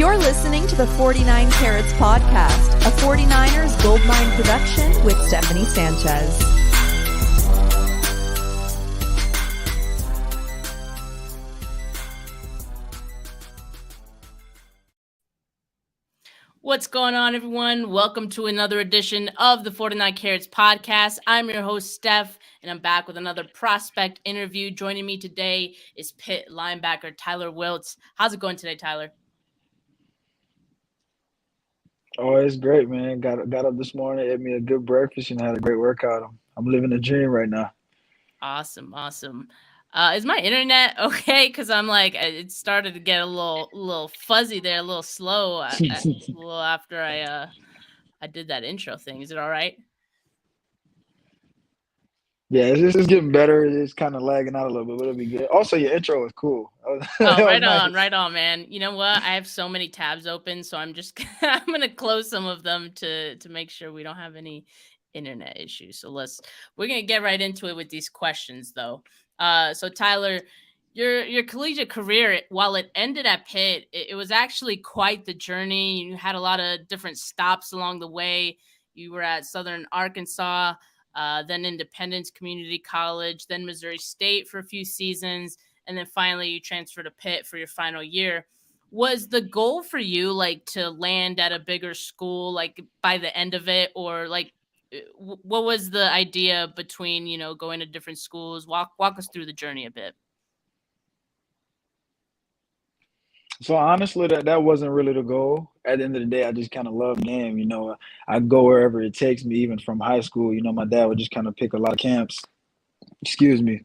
You're listening to the 49 Carats podcast, a 49ers Goldmine production with Stephanie Sanchez. What's going on, everyone? Welcome to another edition of the 49 Carats podcast. I'm your host, Steph, and I'm back with another prospect interview. Joining me today is Pitt linebacker Tylar Wiltz. How's it going today, Tyler? Oh, it's great, man. Got up this morning, ate me a good breakfast, and had a great workout. I'm living a dream right now. Awesome. Is my internet okay? Because I'm like, it started to get a little fuzzy there, a little slow, a little after I did that intro thing. Is it all right? Yeah, it's getting better. It's kind of lagging out a little bit, but it'll be good. Also, your intro was cool. That Oh, was nice. right on, man. You know what? I have so many tabs open, so I'm gonna close some of them to make sure we don't have any internet issues. So we're gonna get right into it with these questions, though. So Tyler, your collegiate career, while it ended at Pitt, it was actually quite the journey. You had a lot of different stops along the way. You were at Southern Arkansas, then Independence Community College, then Missouri State for a few seasons, and then finally you transferred to Pitt for your final year. Was the goal for you like to land at a bigger school like by the end of it, or like what was the idea between, going to different schools? Walk us through the journey a bit. So honestly, that wasn't really the goal. At the end of the day, I just kind of love the game. I go wherever it takes me, even from high school. My dad would just kind of pick a lot of camps. Excuse me.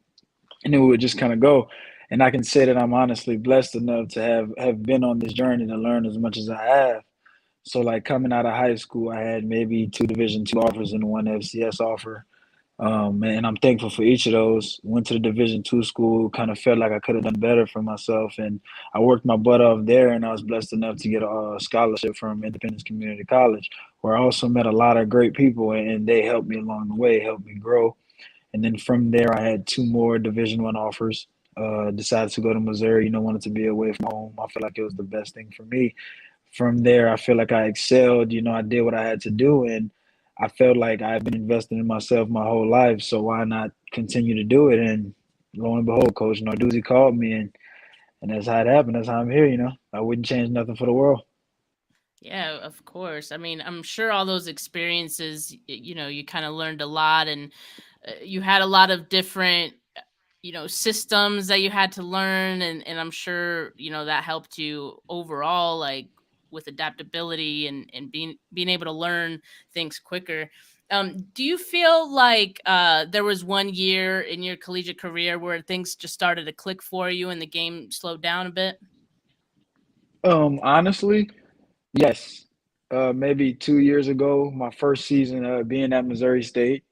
And then we would just kind of go. And I can say that I'm honestly blessed enough to have been on this journey to learn as much as I have. So like coming out of high school, I had maybe 2 Division II offers and 1 FCS offer. And I'm thankful for each of those. Went to the Division II school, kind of felt like I could have done better for myself. And I worked my butt off there, and I was blessed enough to get a scholarship from Independence Community College, where I also met a lot of great people, and they helped me along the way, helped me grow. And then from there, I had 2 more Division I offers. Decided to go to Missouri. Wanted to be away from home. I felt like it was the best thing for me. From there, I feel like I excelled. I did what I had to do, and I felt like I've been investing in myself my whole life. So why not continue to do it? And lo and behold, Coach Narduzzi called me, and that's how it happened. That's how I'm here. I wouldn't change nothing for the world. Yeah, of course. I mean, I'm sure all those experiences, you kind of learned a lot, and you had a lot of different systems that you had to learn, and I'm sure that helped you overall, like with adaptability and being able to learn things quicker. Do you feel like there was one year in your collegiate career where things just started to click for you and the game slowed down a bit? Honestly, yes. Maybe 2 years ago, my first season being at Missouri State.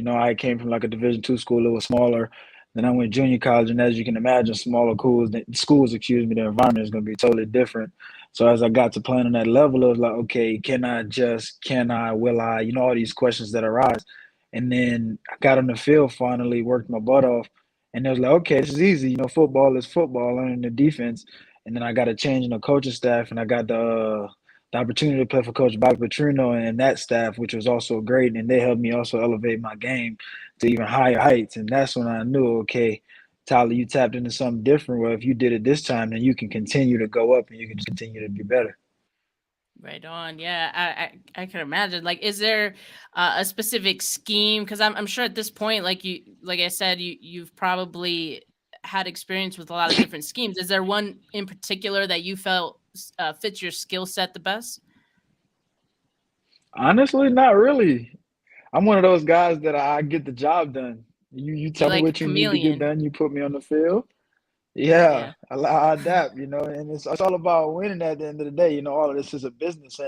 I came from like a Division II school. It was smaller. Then I went junior college, and as you can imagine, smaller schools, the environment is going to be totally different. So as I got to playing on that level, it was like, okay, will I, all these questions that arise. And then I got on the field finally, worked my butt off, and it was like, okay, this is easy. Football is football, learning the defense. And then I got a change in the coaching staff, and I got the opportunity to play for Coach Bobby Petrino and that staff, which was also great. And they helped me also elevate my game to even higher heights. And that's when I knew, okay, Tyler, you tapped into something different. Well, if you did it this time, then you can continue to go up and you can just continue to be better. Right on. Yeah, I can imagine. Like, is there a specific scheme? Because I'm sure at this point, like I said, you've probably had experience with a lot of different schemes. Is there one in particular that you felt fits your skill set the best? Honestly, not really. I'm one of those guys that I get the job done. You You tell me like a what you need to get chameleon? done. You put me on the field. Yeah, Yeah. I adapt, and it's all about winning at the end of the day. All of this is a business,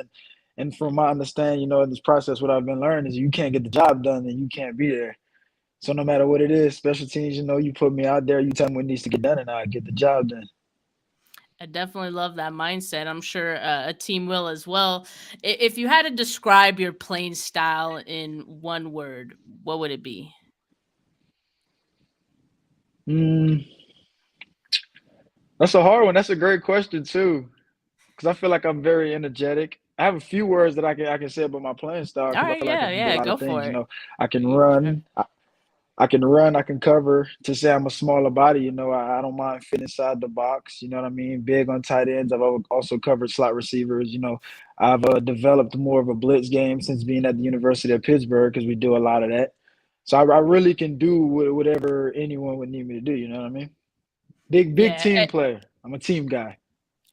and from my understanding, in this process, what I've been learning is you can't get the job done, then you can't be there. So no matter what it is, special teams, you put me out there, you tell me what needs to get done, and I get the job done. I definitely love that mindset. I'm sure a team will as well. If you had to describe your playing style in one word, what would it be? Mm, that's a hard one. That's a great question too. because I feel like I'm very energetic. I have a few words that I can say about my playing style All because I right, feel like I yeah, can do a yeah, lot go of for things. it. I can Sure. run. I can cover. To say I'm a smaller body, I don't mind fitting inside the box. You know what I mean? Big on tight ends. Also covered slot receivers. I've developed more of a blitz game since being at the University of Pittsburgh because we do a lot of that. So I really can do whatever anyone would need me to do. You know what I mean? Big Yeah. team player. I'm a team guy.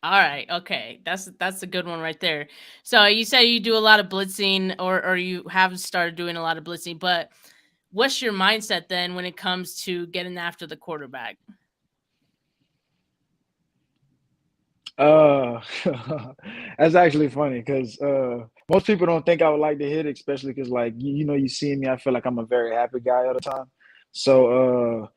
All right. Okay. That's a good one right there. So you say you do a lot of blitzing, or you have started doing a lot of blitzing, but what's your mindset then when it comes to getting after the quarterback? Uh, that's actually funny because most people don't think I would like to hit, especially because like you see me, I feel like I'm a very happy guy all the time. So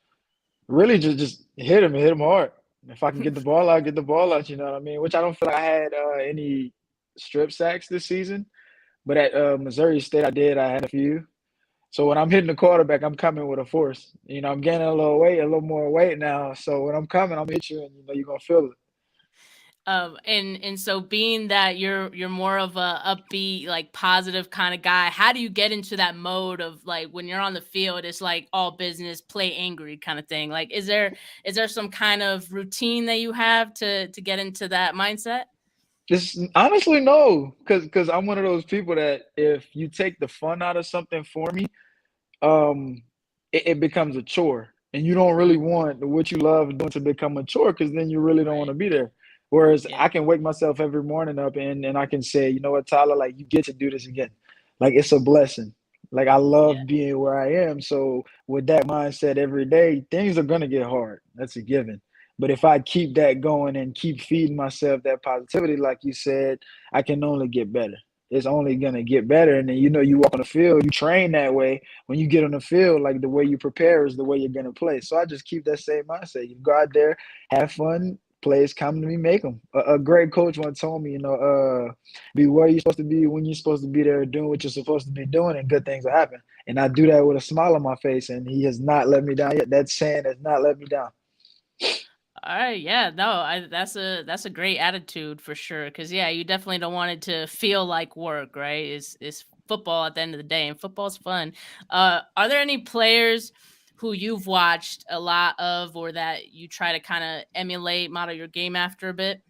really just hit him hard. If I can get the ball out, get the ball out. You know what I mean? Which I don't feel like I had any strip sacks this season, but at Missouri State I did. I had a few. So when I'm hitting the quarterback, I'm coming with a force. I'm gaining a little weight, a little more weight now. So when I'm coming, I'm gonna hit you, and you're gonna feel it. And so being that you're more of a upbeat, like positive kind of guy, how do you get into that mode of like when you're on the field, it's like all business, play angry kind of thing? Like, is there some kind of routine that you have to get into that mindset? Just honestly, no, because I'm one of those people that if you take the fun out of something for me, um, it becomes a chore, and you don't really want what you love doing to become a chore, because then you really don't want Right. to be there. Whereas Yeah. I can wake myself every morning up and I can say, you know what, Tyler, like you get to do this again. Like it's a blessing. Like I Yeah. love being where I am. So with that mindset every day, things are gonna get hard. That's a given. But if I keep that going and keep feeding myself that positivity, like you said, I can only get better. It's only gonna get better. And then you walk on the field, you train that way. When you get on the field, like the way you prepare is the way you're gonna play. So I just keep that same mindset. You go out there, have fun, plays come to me, make them. A great coach once told me, be where you're supposed to be when you're supposed to be there, doing what you're supposed to be doing, and good things will happen. And I do that with a smile on my face, and he has not let me down yet. That saying has not let me down. All right, yeah, no, that's a great attitude for sure. Because yeah, you definitely don't want it to feel like work, right? It's football at the end of the day, and football's fun. Are there any players who you've watched a lot of, or that you try to kind of emulate, model your game after a bit?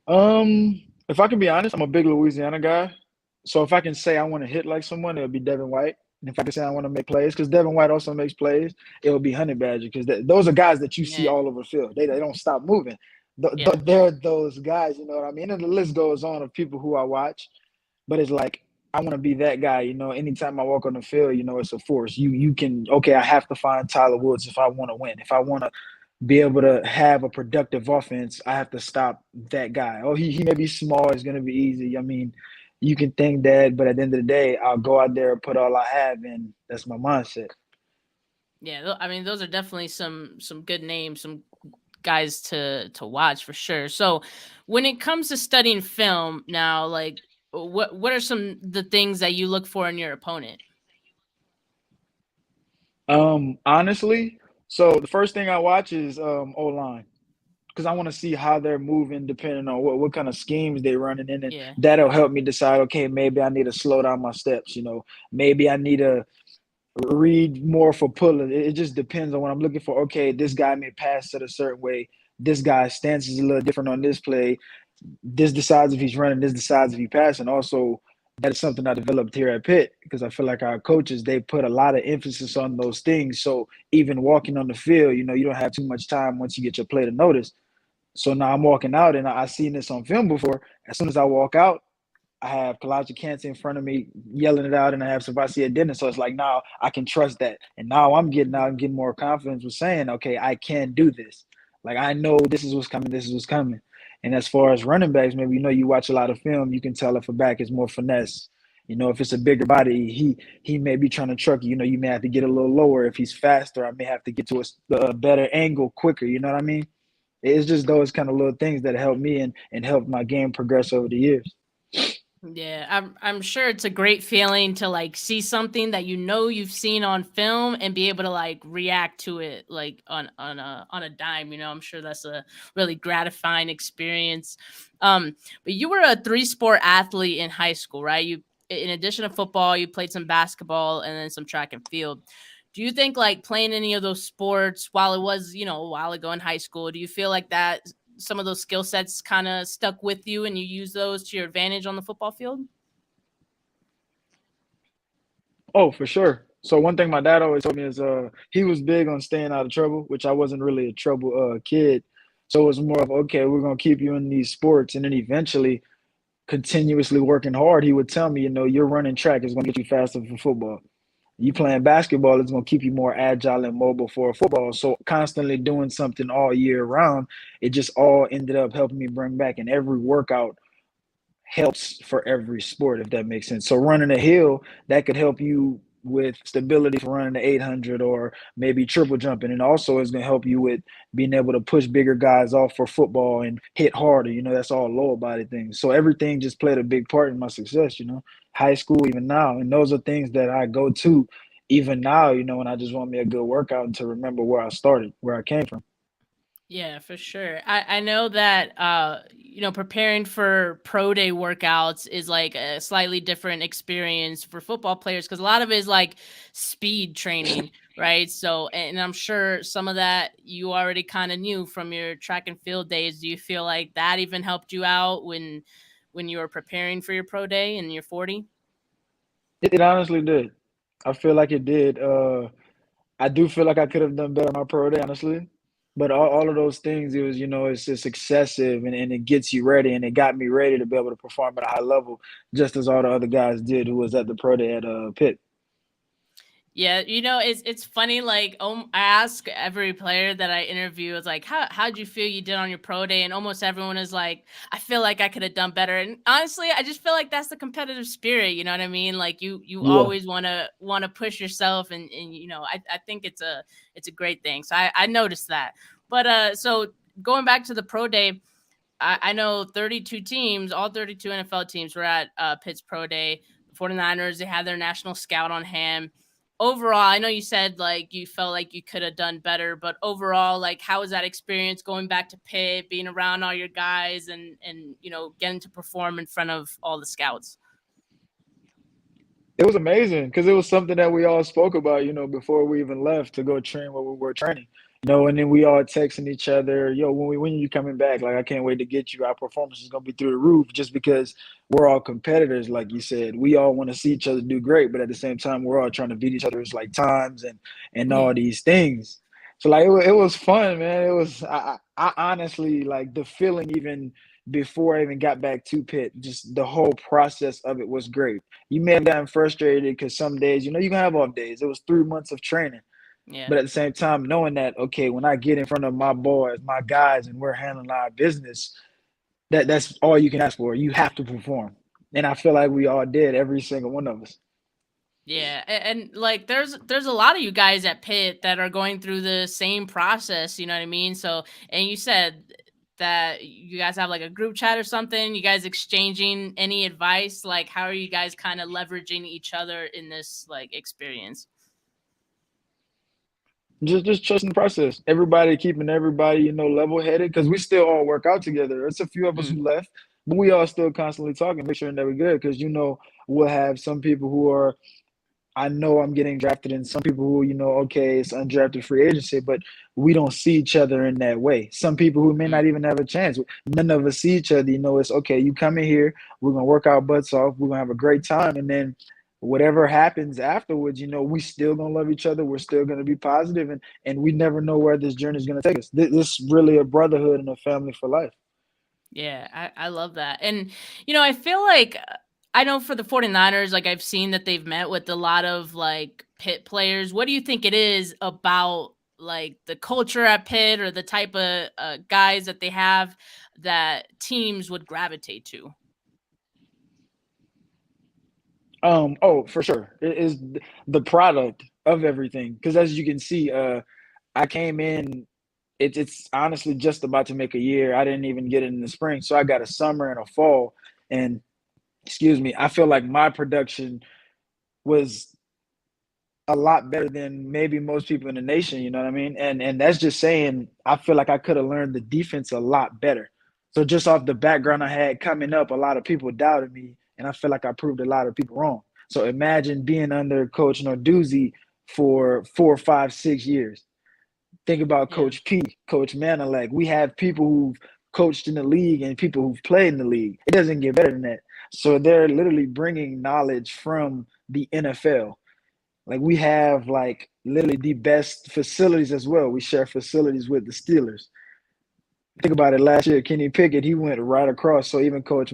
If I can be honest, I'm a big Louisiana guy. So if I can say I want to hit like someone, it'll be Devin White. And if I can say I want to make plays, because Devin White also makes plays, it'll be Honey Badger, because those are guys that you see Yeah, all over the field. They don't stop moving. yeah, They're those guys, you know what I mean? And the list goes on of people who I watch, but it's like I want to be that guy. Anytime I walk on the field, it's a force. You can, okay, I have to find Tyler Wiltz if I want to win. If I want to be able to have a productive offense, I have to stop that guy. Oh, he may be small, it's gonna be easy. I mean, you can think that, but at the end of the day, I'll go out there and put all I have in. That's my mindset. yeah. I mean, those are definitely some good names, some guys to watch for sure. So, when it comes to studying film now, like what are some the things that you look for in your opponent? Honestly, so the first thing I watch is O line, because I want to see how they're moving depending on what kind of schemes they're running in, and Yeah. that'll help me decide. Okay, maybe I need to slow down my steps. Maybe I need to read more for pulling. It just depends on what I'm looking for. Okay, this guy may pass it a certain way. This guy's stance is a little different on this play. This decides if he's running. This decides if he's passing. Also, that is something I developed here at Pitt, because I feel like our coaches, they put a lot of emphasis on those things. So even walking on the field, you don't have too much time once you get your play to notice. So now I'm walking out, and I've seen this on film before. As soon as I walk out, I have Kalijah Kancey in front of me yelling it out, and I have Savasi Dennis. So it's like now I can trust that. And now I'm getting out and getting more confidence with saying, okay, I can do this. Like I know this is what's coming, this is what's coming. And as far as running backs, maybe you watch a lot of film, you can tell if a back is more finesse. If it's a bigger body, he may be trying to truck you. You may have to get a little lower. If he's faster, I may have to get to a better angle quicker. You know what I mean? It's just those kind of little things that help me and help my game progress over the years. Yeah, I'm sure it's a great feeling to like see something that you know you've seen on film and be able to like react to it like on a dime. I'm sure that's a really gratifying experience. But you were a three-sport athlete in high school, right? You, in addition to football, you played some basketball and then some track and field. Do you think like playing any of those sports while it was, a while ago in high school, do you feel like that some of those skill sets kind of stuck with you and you use those to your advantage on the football field? Oh, for sure. So one thing my dad always told me is he was big on staying out of trouble, which I wasn't really a trouble kid. So it was more of, okay, we're gonna keep you in these sports, and then eventually continuously working hard, he would tell me, you're running track is gonna get you faster for football. You playing basketball is gonna keep you more agile and mobile for football. So constantly doing something all year round, it just all ended up helping me bring back. And every workout helps for every sport, if that makes sense. So running a hill, that could help you with stability for running the 800 or maybe triple jumping. And also it's going to help you with being able to push bigger guys off for football and hit harder. That's all lower body things. So everything just played a big part in my success, high school, even now. And those are things that I go to even now, when I just want me a good workout and to remember where I started, where I came from. Yeah, for sure. I know that preparing for pro day workouts is like a slightly different experience for football players because a lot of it is like speed training, right? So, and I'm sure some of that you already kind of knew from your track and field days. Do you feel like that even helped you out when you were preparing for your pro day in your 40? It honestly did. I feel like it did. I do feel like I could have done better on my pro day, honestly. But all of those things, it was, it's just excessive and it gets you ready and it got me ready to be able to perform at a high level, just as all the other guys did who was at the pro day at Pitt. Yeah, it's funny. Like, I ask every player that I interview, it's like, how'd you feel you did on your pro day? And almost everyone is like, I feel like I could have done better. And honestly, I just feel like that's the competitive spirit. You know what I mean? Like you Yeah. always wanna push yourself, and I think it's a great thing. So I noticed that. But so going back to the pro day, I know 32 teams, all 32 NFL teams were at Pitt's pro day. The 49ers, they had their national scout on hand. Overall, I know you said like you felt like you could have done better, but overall, like how was that experience going back to Pitt, being around all your guys and getting to perform in front of all the scouts? It was amazing because it was something that we all spoke about, before we even left to go train where we were training. And then we all texting each other, yo, when you coming back? Like, I can't wait to get you. Our performance is gonna be through the roof just because we're all competitors, like you said. We all want to see each other do great, but at the same time, we're all trying to beat each other's like times and Yeah. all these things. So like it was fun, man. It was I honestly like the feeling even before I even got back to Pitt, just the whole process of it was great. You may have gotten frustrated because some days, you can have off days. It was 3 months of training. Yeah. But at the same time, knowing that, okay, when I get in front of my boys, my guys, and we're handling our business, that's all you can ask for. You have to perform. And I feel like we all did, every single one of us. Yeah, and like there's a lot of you guys at Pitt that are going through the same process, you know what I mean? So, and you said that you guys have like a group chat or something, you guys exchanging any advice, like how are you guys kind of leveraging each other in this like experience? Just trusting the process. Everybody keeping everybody, level headed because we still all work out together. There's a few of us Mm, who left, but we all still constantly talking, make sure that we're good because we'll have some people who are I know I'm getting drafted and some people who, okay, it's undrafted free agency, but we don't see each other in that way. Some people who may mm. not even have a chance. None of us see each other. It's okay, you come in here, we're gonna work our butts off, we're gonna have a great time, and then whatever happens afterwards, we still gonna love each other, we're still gonna be positive, and we never know where this journey is gonna take us. This is really a brotherhood and a family for life. Yeah, I love that. And, I feel like I know for the 49ers, like I've seen that they've met with a lot of like Pitt players. What do you think it is about like the culture at Pitt or the type of guys that they have that teams would gravitate to? Oh, for sure. It is the product of everything. Because as you can see, I came in. It's honestly just about to make a year. I didn't even get it in the spring, so I got a summer and a fall, and I feel like my production was a lot better than maybe most people in the nation, you know what I mean? And that's just saying I feel like I could have learned the defense a lot better. So just off the background I had coming up, a lot of people doubted me, and I feel like I proved a lot of people wrong. So imagine being under Coach Narduzzi for 4, 5, 6 years. Think about Yeah. Coach P, Coach Manilek. We have people who've coached in the league and people who've played in the league. It doesn't get better than that. So they're literally bringing knowledge from the NFL. Like we have like literally the best facilities as well. We share facilities with the Steelers. Think about it. Last year, Kenny Pickett, he went right across. So even Coach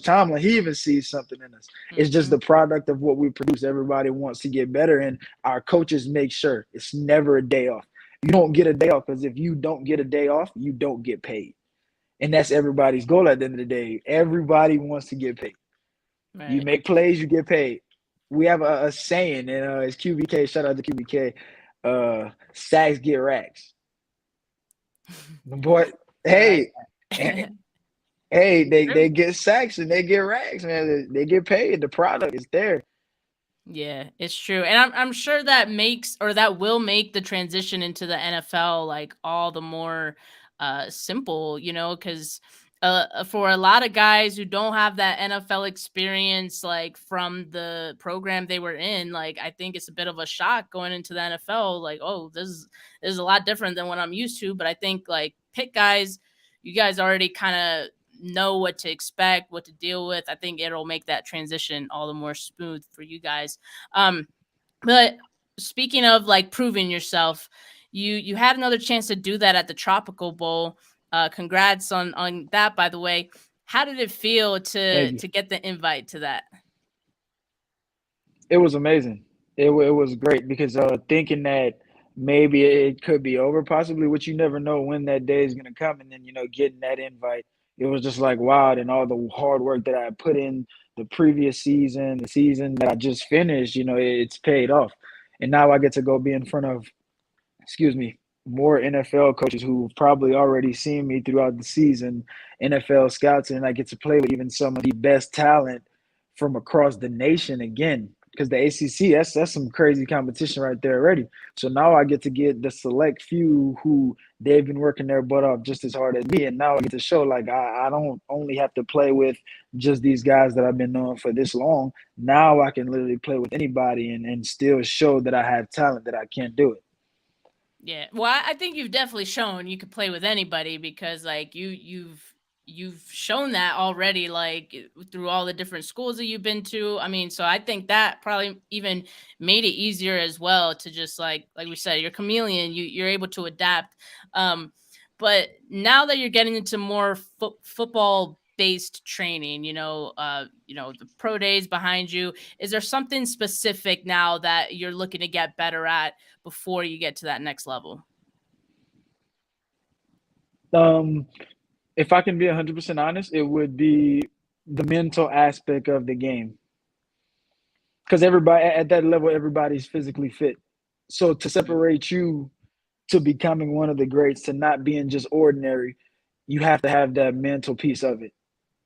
Tomlin, he even sees something in us. It's just the product of what we produce. Everybody wants to get better, and our coaches make sure it's never a day off. You don't get a day off because if you don't get a day off, you don't get paid, and that's everybody's goal at the end of the day. Everybody wants to get paid. Right. You make plays, you get paid. We have a saying, and it's QBK. Shout out to QBK. Sacks get racks. Boy, hey, hey, they get sacks and they get racks, man. They get paid. The product is there. Yeah, it's true. And I'm sure that will make the transition into the NFL like all the more simple, because for a lot of guys who don't have that NFL experience like from the program they were in, like I think it's a bit of a shock going into the NFL, like, oh, this is a lot different than what I'm used to. But I think like Pitt guys, you guys already kind of know what to expect, what to deal with. I think it'll make that transition all the more smooth for you guys. But speaking of like proving yourself, you had another chance to do that at the Tropical Bowl. Congrats on that, by the way. How did it feel to get the invite to that? It was amazing. It was great because thinking that maybe it could be over, possibly, which you never know when that day is going to come, and then getting that invite, it was just like wow. And all the hard work that I put in the previous season, the season that I just finished, it's paid off, and now I get to go be in front of, more NFL coaches who've probably already seen me throughout the season, NFL scouts, and I get to play with even some of the best talent from across the nation again. Because the ACC, that's some crazy competition right there already. So now I get to get the select few who they've been working their butt off just as hard as me. And now I get to show like I don't only have to play with just these guys that I've been knowing for this long. Now I can literally play with anybody and still show that I have talent, that I can do it. Yeah, well, I think you've definitely shown you could play with anybody because like you've shown that already, like through all the different schools that you've been to. I mean, so I think that probably even made it easier as well to just like we said, you're a chameleon. You're able to adapt. But now that you're getting into more football based training, the pro days behind you, is there something specific now that you're looking to get better at before you get to that next level? If I can be 100% honest, it would be the mental aspect of the game. Because everybody at that level, everybody's physically fit. So to separate you to becoming one of the greats, to not being just ordinary, you have to have that mental piece of it.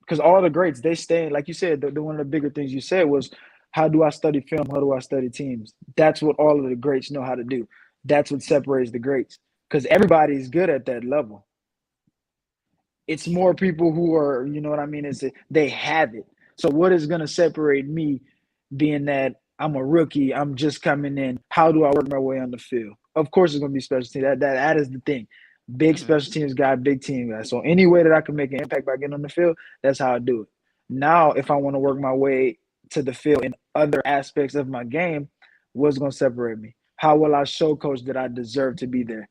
Because all the greats, they stay, like you said, the one of the bigger things you said was, how do I study film? How do I study teams? That's what all of the greats know how to do. That's what separates the greats. Because everybody's good at that level. It's more people who are, you know what I mean? They have it. So what is going to separate me, being that I'm a rookie, I'm just coming in? How do I work my way on the field? Of course, it's going to be special teams. That is the thing. Big special teams guy, big team guy. So any way that I can make an impact by getting on the field, that's how I do it. Now, if I want to work my way to the field in other aspects of my game, what's going to separate me? How will I show coach that I deserve to be there?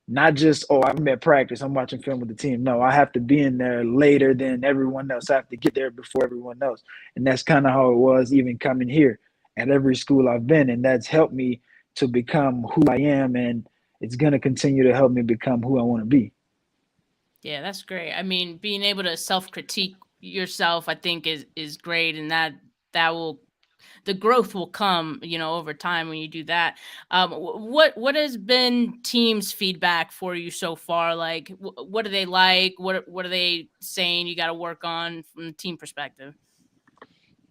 Not just, I'm at practice, I'm watching film with the team. No, I have to be in there later than everyone else. I have to get there before everyone else. And that's kind of how it was even coming here at every school I've been. And that's helped me to become who I am. And it's going to continue to help me become who I want to be. Yeah, that's great. I mean, being able to self-critique yourself, I think is great. And the growth will come, over time when you do that. What has been teams' feedback for you so far? Like, what do they like? What are they saying you got to work on from the team perspective?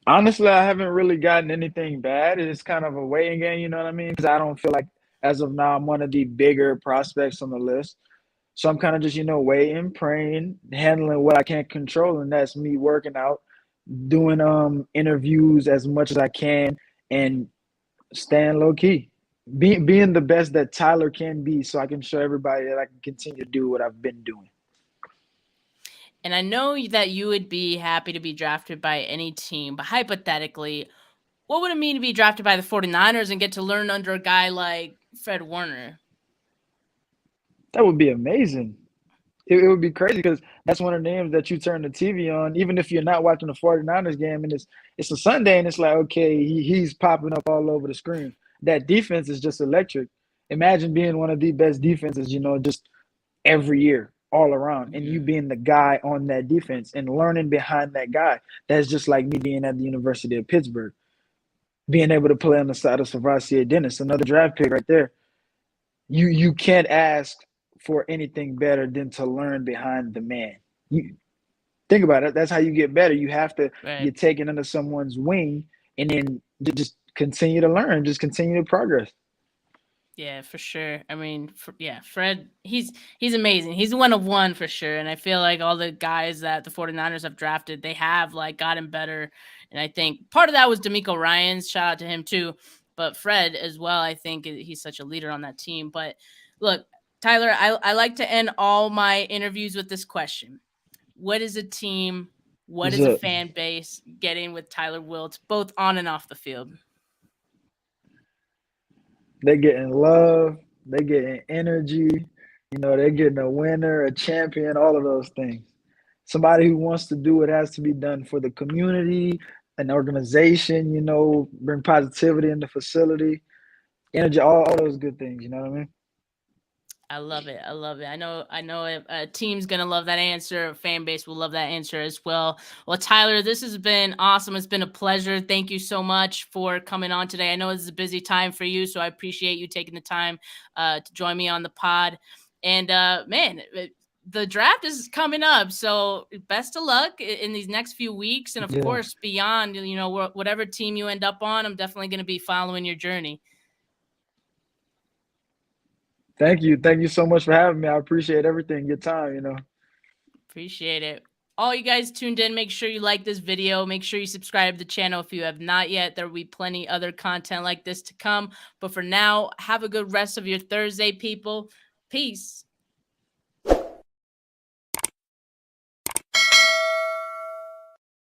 Honestly, I haven't really gotten anything bad. It's kind of a waiting game, you know what I mean? Because I don't feel like as of now I'm one of the bigger prospects on the list. So I'm kind of just, waiting, praying, handling what I can't control, and that's me working out, doing interviews as much as I can, and staying low key. Being the best that Tyler can be so I can show everybody that I can continue to do what I've been doing. And I know that you would be happy to be drafted by any team, but hypothetically, what would it mean to be drafted by the 49ers and get to learn under a guy like Fred Warner? That would be amazing. It would be crazy because that's one of the names that you turn the TV on, even if you're not watching the 49ers game and it's a Sunday and it's like, okay, he's popping up all over the screen. That defense is just electric. Imagine being one of the best defenses, just every year, all around, and you being the guy on that defense and learning behind that guy. That's just like me being at the University of Pittsburgh, being able to play on the side of Savasier Dennis, another draft pick right there. You can't ask for anything better than to learn behind the man. You think about it. That's how you get better. You have to get taken under someone's wing and then just continue to learn, just continue to progress. Yeah, for sure. I mean, Fred, he's amazing. He's one of one for sure. And I feel like all the guys that the 49ers have drafted, they have like gotten better. And I think part of that was D'Amico Ryans. Shout out to him too. But Fred as well, I think he's such a leader on that team. But look, Tyler, I like to end all my interviews with this question. What is a team? What is a fan base getting with Tyler Wiltz, both on and off the field? They're getting love. They're getting energy. They're getting a winner, a champion, all of those things. Somebody who wants to do what has to be done for the community, an organization, bring positivity in the facility, energy, all those good things. You know what I mean? I love it. I love it. I know a team's going to love that answer. A fan base will love that answer as well. Well, Tyler, this has been awesome. It's been a pleasure. Thank you so much for coming on today. I know this is a busy time for you, so I appreciate you taking the time to join me on the pod. And man, the draft is coming up, so best of luck in these next few weeks. And of course, beyond, whatever team you end up on, I'm definitely going to be following your journey. Thank you. Thank you so much for having me. I appreciate everything, your time, Appreciate it. All you guys tuned in, make sure you like this video. Make sure you subscribe to the channel if you have not yet. There will be plenty other content like this to come. But for now, have a good rest of your Thursday, people. Peace.